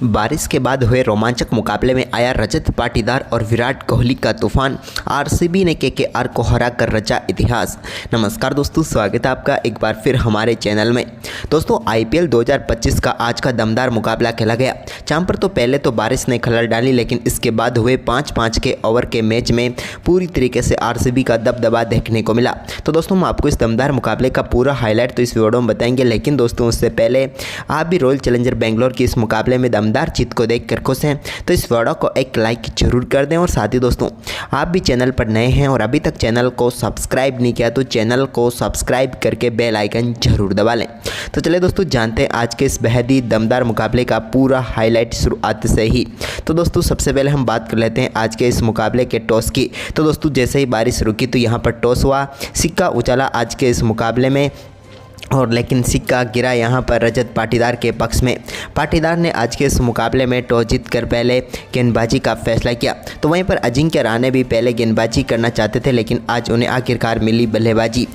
बारिश के बाद हुए रोमांचक मुकाबले में आया रजत पाटीदार और विराट कोहली का तूफान। आरसीबी ने केकेआर को हराकर रचा इतिहास। नमस्कार दोस्तों, स्वागत है आपका एक बार फिर हमारे चैनल में। दोस्तों, आईपीएल 2025 का आज का दमदार मुकाबला खेला गया, जहां पर तो पहले तो बारिश ने खलल डाली, लेकिन इसके बाद हुए 5-5 के ओवर के मैच में पूरी तरीके से आरसीबी का दबदबा देखने को मिला। तो दोस्तों, हम आपको इस दमदार मुकाबले का पूरा हाईलाइट तो इस वीडियो में बताएंगे, लेकिन दोस्तों उससे पहले आप भी रॉयल चैलेंजर बेंगलोर की इस मुकाबले में दमदार जीत को देखकर खुश हैं तो इस वीडियो को एक लाइक जरूर कर दें। और साथ ही दोस्तों, आप भी चैनल पर नए हैं और अभी तक चैनल को सब्सक्राइब नहीं किया तो चैनल को सब्सक्राइब करके बेल आइकन जरूर दबा लें। तो चलिए दोस्तों, जानते हैं आज के इस बेहद ही दमदार मुकाबले का पूरा हाईलाइट शुरुआत से ही। तो दोस्तों, सबसे पहले हम बात कर लेते हैं आज के इस मुकाबले के टॉस की। तो दोस्तों, जैसे ही बारिश रुकी तो यहाँ पर टॉस हुआ, सिक्का उछाला आज के इस मुकाबले में, और लेकिन सिक्का गिरा यहाँ पर रजत पाटीदार के पक्ष में। पाटीदार ने आज के इस मुकाबले में टॉस जीतकर पहले गेंदबाजी का फैसला किया। तो वहीं पर अजिंक्य रहाणे भी पहले गेंदबाजी करना चाहते थे, लेकिन आज उन्हें आखिरकार मिली बल्लेबाजी।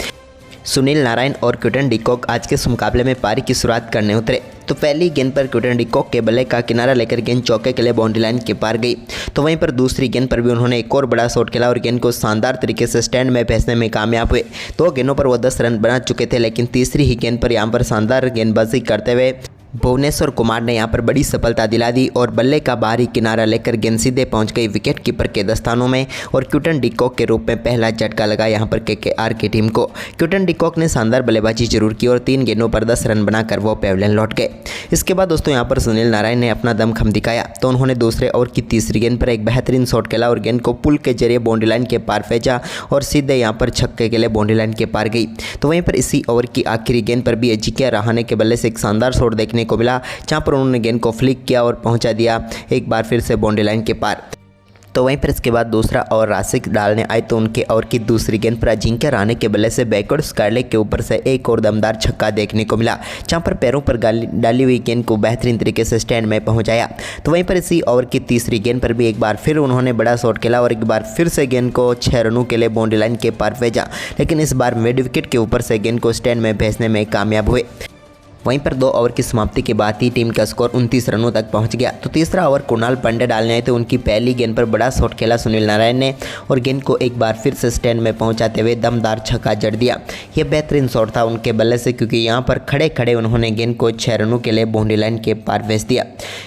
सुनील नारायण और क्विंटन डी कॉक आज के इस मुकाबले में पारी की शुरुआत करने उतरे। तो पहली गेंद पर क्विंटन डी कॉक के बल्ले का किनारा लेकर गेंद चौके के लिए बाउंड्री लाइन के पार गई। तो वहीं पर दूसरी गेंद पर भी उन्होंने एक और बड़ा शॉट खेला और गेंद को शानदार तरीके से स्टैंड में भेजने में कामयाब हुए। 2 गेंदों पर वो 10 रन बना चुके थे, लेकिन तीसरी ही गेंद पर यहाँ पर शानदार गेंदबाजी करते हुए भुवनेश्वर कुमार ने यहाँ पर बड़ी सफलता दिला दी और बल्ले का बाहरी किनारा लेकर गेंद सीधे पहुँच गई विकेट कीपर के दस्तानों में और क्विंटन डी कॉक के रूप में पहला झटका लगा यहाँ पर केकेआर की टीम को। क्विंटन डी कॉक ने शानदार बल्लेबाजी जरूर की और 3 गेंदों पर 10 रन बनाकर वो पेविलियन लौट गए। इसके बाद दोस्तों यहाँ पर सुनील नारायण ने अपना दमखम दिखाया। तो उन्होंने दूसरे ओवर की तीसरी गेंद पर एक बेहतरीन शॉट खेला और गेंद को पुल के जरिए बाउंड्री लाइन के पार भेजा और सीधे यहाँ पर छक्के के लिए बाउंड्री लाइन के पार गई। तो वहीं पर इसी ओवर की आखिरी गेंद पर भी अजिंक्य रहाणे के बल्ले से एक शानदार शॉट देखने को मिला, जहाँ पर उन्होंने गेंद को फ्लिक किया और पहुंचा दिया एक बार फिर से बाउंड्री लाइन के पार। तो वहीं पर इसके बाद दूसरा ओवर राशिक डालने आए तो उनके ओवर की दूसरी गेंद पर अजिंक्य रहाणे के बल्ले से बैकवर्ड स्क्वायर लेग के ऊपर से एक और दमदार छक्का देखने को मिला, जहां पर पैरों पर डाली हुई गेंद को बेहतरीन तरीके से स्टैंड में पहुंचाया। तो वहीं पर इसी ओवर की तीसरी गेंद पर भी एक बार फिर उन्होंने बड़ा शॉट खेला और एक बार फिर से गेंद को 6 रनों के लिए बाउंड्री लाइन के पार भेजा, लेकिन इस बार मिड विकेट के ऊपर से गेंद को स्टैंड में भेजने में कामयाब हुए। वहीं पर 2 ओवर की समाप्ति के बाद ही टीम का स्कोर 29 रनों तक पहुंच गया। तो तीसरा ओवर कुणाल पांड्या डालने आए तो उनकी पहली गेंद पर बड़ा शॉट खेला सुनील नारायण ने और गेंद को एक बार फिर से स्टैंड में पहुंचाते हुए दमदार छक्का जड़ दिया। यह बेहतरीन शॉट था उनके बल्ले से, क्योंकि यहां पर खड़े खड़े उन्होंने गेंद को 6 रनों के लिए बाउंड्री लाइन के पार भेज दिया।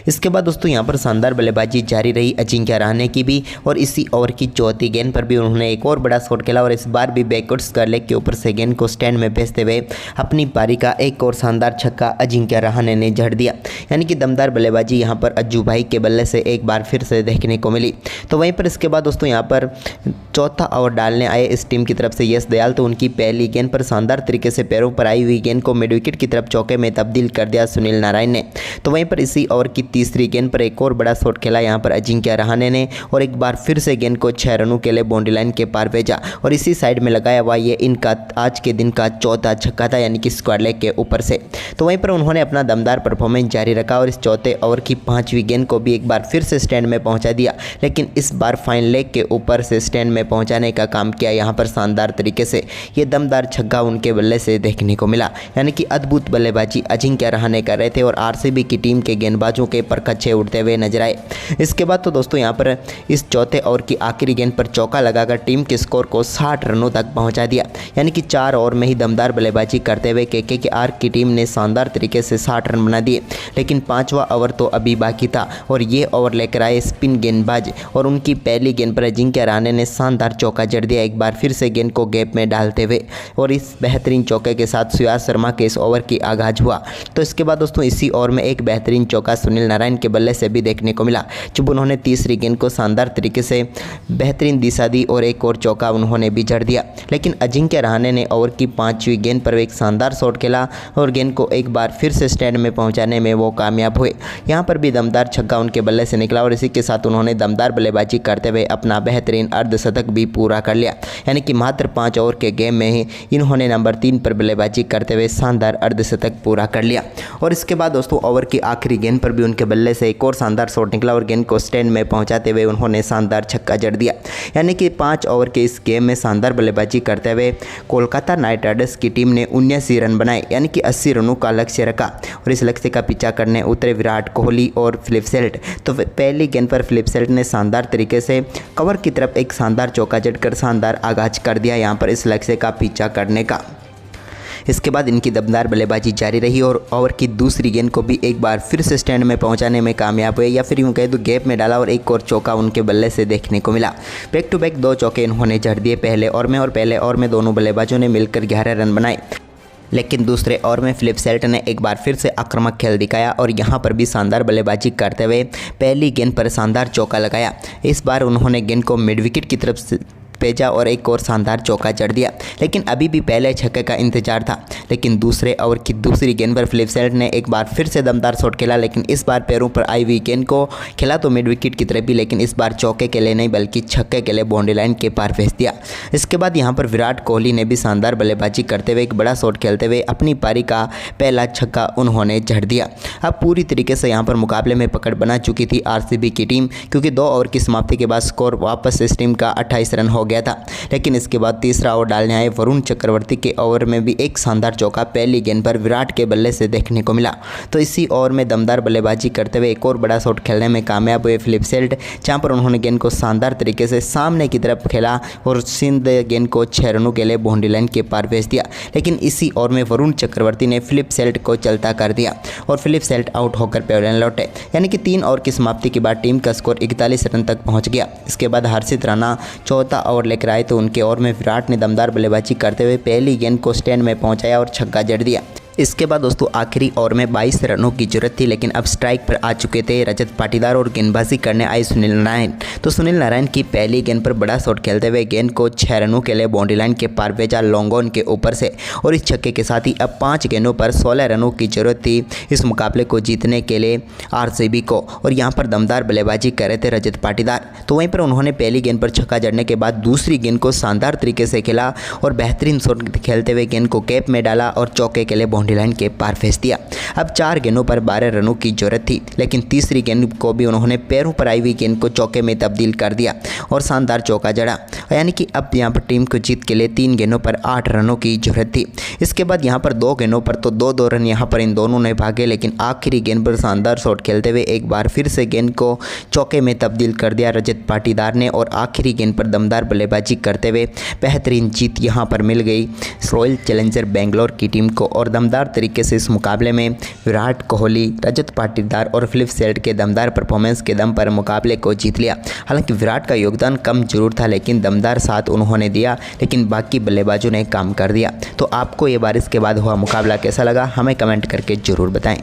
इसके बाद दोस्तों यहाँ पर शानदार बल्लेबाजी जारी रही अजिंक्य रहाणे की भी, और इसी ओवर की चौथी गेंद पर भी उन्होंने एक और बड़ा शॉट खेला और इस बार भी बैकवर्ड स्क्वायर लेग के ऊपर से गेंद को स्टैंड में भेजते हुए अपनी पारी का एक और शानदार छक्का अजिंक्य रहाणे ने जड़ दिया। यानी कि दमदार बल्लेबाजी यहाँ पर अज्जू भाई के बल्ले से एक बार फिर से देखने को मिली। तो वहीं पर इसके बाद दोस्तों यहाँ पर चौथा ओवर डालने आए इस टीम की तरफ से यश दयाल। तो उनकी पहली गेंद पर शानदार तरीके से पैरों पर आई हुई गेंद को मिड विकेट की तरफ चौके में तब्दील कर दिया सुनील नारायण ने। तो वहीं पर इसी ओवर की तीसरी गेंद पर एक और बड़ा शॉट खेला यहाँ पर अजिंक्य रहाणे ने और एक बार फिर से गेंद को 6 रनों के लिए बाउंड्री लाइन के पार भेजा और इसी साइड में लगाया हुआ ये इनका आज के दिन का चौथा छक्का था, यानी कि स्क्वायर लेग के ऊपर से। तो वहीं पर उन्होंने अपना दमदार परफॉर्मेंस जारी रखा और इस चौथे ओवर की 5वीं गेंद को भी एक बार फिर से स्टैंड में पहुंचा दिया, लेकिन इस बार फाइन लेग के ऊपर से स्टैंड में पहुंचाने का काम किया यहाँ पर शानदार तरीके से। ये दमदार छक्का उनके बल्ले से देखने को मिला, यानी कि अद्भुत बल्लेबाजी अजिंक्य रहाणे कर रहे थे और आरसीबी की टीम के गेंदबाजों के परखच्चे उड़ते हुए नजर आए। इसके बाद तो दोस्तों यहाँ पर इस चौथे ओवर की आखिरी गेंद पर चौका लगाकर टीम के स्कोर को 60 रनों तक पहुँचा दिया, यानी कि 4 ओवर में ही दमदार बल्लेबाजी करते हुए केकेआर की टीम ने शानदार तरीके से 60 रन बना दिए। लेकिन 5वां ओवर तो अभी बाकी था और ये ओवर लेकर आए स्पिन गेंदबाज और उनकी पहली गेंद पर अजिंक्य रहाणे ने शानदार चौका जड़ दिया एक बार फिर से गेंद को गैप में डालते हुए, और इस बेहतरीन चौके के साथ सुयाश शर्मा के इस ओवर की आगाज हुआ। तो इसके बाद दोस्तों इसी ओवर में एक बेहतरीन चौका सुनील नारायण के बल्ले से भी देखने को मिला, जब उन्होंने तीसरी गेंद को शानदार तरीके से बेहतरीन दिशा दी और एक और चौका उन्होंने भी जड़ दिया। लेकिन अजिंक्य रहाणे ने ओवर की 5वीं गेंद पर एक शानदार शॉट खेला और गेंद को एक बार फिर से स्टैंड में पहुंचाने में वो कामयाब हुए। यहाँ पर भी दमदार छक्का उनके बल्ले से निकला और इसी के साथ उन्होंने दमदार बल्लेबाजी करते हुए अपना बेहतरीन अर्धशतक भी पूरा कर लिया, यानी कि मात्र 5 ओवर के गेम में ही इन्होंने नंबर 3 पर बल्लेबाजी करते हुए शानदार अर्धशतक पूरा कर लिया। और इसके बाद दोस्तों ओवर की आखिरी गेंद पर भी उनके बल्ले से एक और शानदार शॉट निकला और गेंद को स्टैंड में पहुंचाते हुए उन्होंने शानदार छक्का जड़ दिया, यानी कि 5 ओवर के इस गेम में शानदार बल्लेबाजी करते हुए कोलकाता नाइट राइडर्स की टीम ने 79 रन बनाए, यानी कि 80 रनों का लक्ष्य रखा और इस लक्ष्य का पीछा करने उतरे विराट कोहली और फिलिप सेल्ट। तो पहली गेंद पर फिलिप सेल्ट ने शानदार तरीके से कवर की तरफ एक शानदार चौका जड़कर शानदार आगाज कर दिया यहाँ पर इस लक्ष्य का पीछा करने का। इसके बाद इनकी दमदार बल्लेबाजी जारी रही और ओवर की दूसरी गेंद को भी एक बार फिर से स्टैंड में पहुंचाने में कामयाब हुए, या फिर यूँ कहे तो गैप में डाला और एक और चौका उनके बल्ले से देखने को मिला। बैक टू बैक 2 चौके इन्होंने जड़ दिए पहले ओवर में, और पहले ओवर में दोनों बल्लेबाजों ने मिलकर 11 रन बनाए। लेकिन दूसरे ओवर में फिलिप सेल्ट ने एक बार फिर से आक्रामक खेल दिखाया और यहां पर भी शानदार बल्लेबाजी करते हुए पहली गेंद पर शानदार चौका लगाया। इस बार उन्होंने गेंद को मिड विकेट की तरफ से भेजा और एक और शानदार चौका जड़ दिया। लेकिन अभी भी पहले छक्के का इंतजार था, लेकिन दूसरे ओवर की दूसरी गेंद पर फिलिप सेल्ट ने एक बार फिर से दमदार शॉट खेला, लेकिन इस बार पैरों पर आई हुई गेंद को खेला तो मिड विकेट की तरफ भी, लेकिन इस बार चौके के लिए नहीं बल्कि छक्के के लिए बाउंड्री लाइन के पार भेज दिया। इसके बाद यहाँ पर विराट कोहली ने भी शानदार बल्लेबाजी करते हुए एक बड़ा शॉट खेलते हुए अपनी पारी का पहला छक्का उन्होंने जड़ दिया। अब पूरी तरीके से यहाँ पर मुकाबले में पकड़ बना चुकी थी आरसीबी की टीम, क्योंकि 2 ओवर की समाप्ति के बाद स्कोर वापस इस टीम का 28 रन हो गया था। लेकिन इसके बाद तीसरा ओवर डालने आए वरुण चक्रवर्ती के ओवर में भी एक शानदार चौका पहली गेंद पर विराट के बल्ले से देखने को मिला। तो इसी ओवर में दमदार बल्लेबाजी करते हुए एक और बड़ा शॉट खेलने में कामयाब हुए फिलिप सेल्ट, जहां पर उन्होंने गेंद को शानदार तरीके से सामने की तरफ खेला और सीधे गेंद को 6 रनों के लिए बाउंड्री लाइन के पार भेज दिया। लेकिन इसी ओवर में वरुण चक्रवर्ती ने फिलिप सेल्ट को चलता कर दिया और फिलिप सेल्ट आउट होकर पवेलियन लौटे, यानी कि 3 ओवर की समाप्ति के बाद टीम का स्कोर 41 रन तक पहुंच गया। इसके बाद हर्षित राणा चौथा ओवर लेकर आए तो उनके ओवर में विराट ने दमदार बल्लेबाजी करते हुए पहली गेंद को स्टैंड में पहुंचाया और छक्का जड़ दिया। इसके बाद दोस्तों आखिरी ओवर में 22 रनों की जरूरत थी, लेकिन अब स्ट्राइक पर आ चुके थे रजत पाटीदार और गेंदबाजी करने आए सुनील नारायण। तो सुनील नारायण की पहली गेंद पर बड़ा शॉट खेलते हुए गेंद को 6 रनों के लिए बाउंड्री लाइन के पार भेजा लॉन्ग ऑन के ऊपर से, और इस छक्के के साथ ही अब 5 गेंदों पर 16 रनों की जरूरत थी इस मुकाबले को जीतने के लिए आरसीबी को। और यहाँ पर दमदार बल्लेबाजी कर रहे थे रजत पाटीदार, तो वहीं पर उन्होंने पहली गेंद पर छक्का जड़ने के बाद दूसरी गेंद को शानदार तरीके से खेला और बेहतरीन शॉट खेलते हुए गेंद को कैप में डाला और चौके के लिए बाउंड्री लाइन के पार भेज दिया। अब 4 गेंदों पर 12 रनों की जरूरत थी, लेकिन तीसरी गेंद को भी उन्होंने पैरों पर आई हुई गेंद को चौके में तब्दील कर दिया और शानदार चौका जड़ा, यानी कि अब यहाँ पर टीम को जीत के लिए 3 गेंदों पर 8 रनों की जरूरत थी। इसके बाद यहाँ पर 2 गेंदों पर तो 2-2 रन यहाँ पर इन दोनों ने भागे, लेकिन आखिरी गेंद पर शानदार शॉट खेलते हुए एक बार फिर से गेंद को चौके में तब्दील कर दिया रजत पाटीदार ने, और आखिरी गेंद पर दमदार बल्लेबाजी करते हुए बेहतरीन जीत यहाँ पर मिल गई रॉयल चैलेंजर बेंगलोर की टीम को। और दमदार तरीके से इस मुकाबले में विराट कोहली, रजत पाटीदार और फिलिप सेल्ट के दमदार परफॉर्मेंस के दम पर मुकाबले को जीत लिया। हालांकि विराट का योगदान कम जरूर था, लेकिन दमदार साथ उन्होंने दिया, लेकिन बाकी बल्लेबाजों ने काम कर दिया। तो आपको ये बारिश के बाद हुआ मुकाबला कैसा लगा, हमें कमेंट करके ज़रूर बताएं।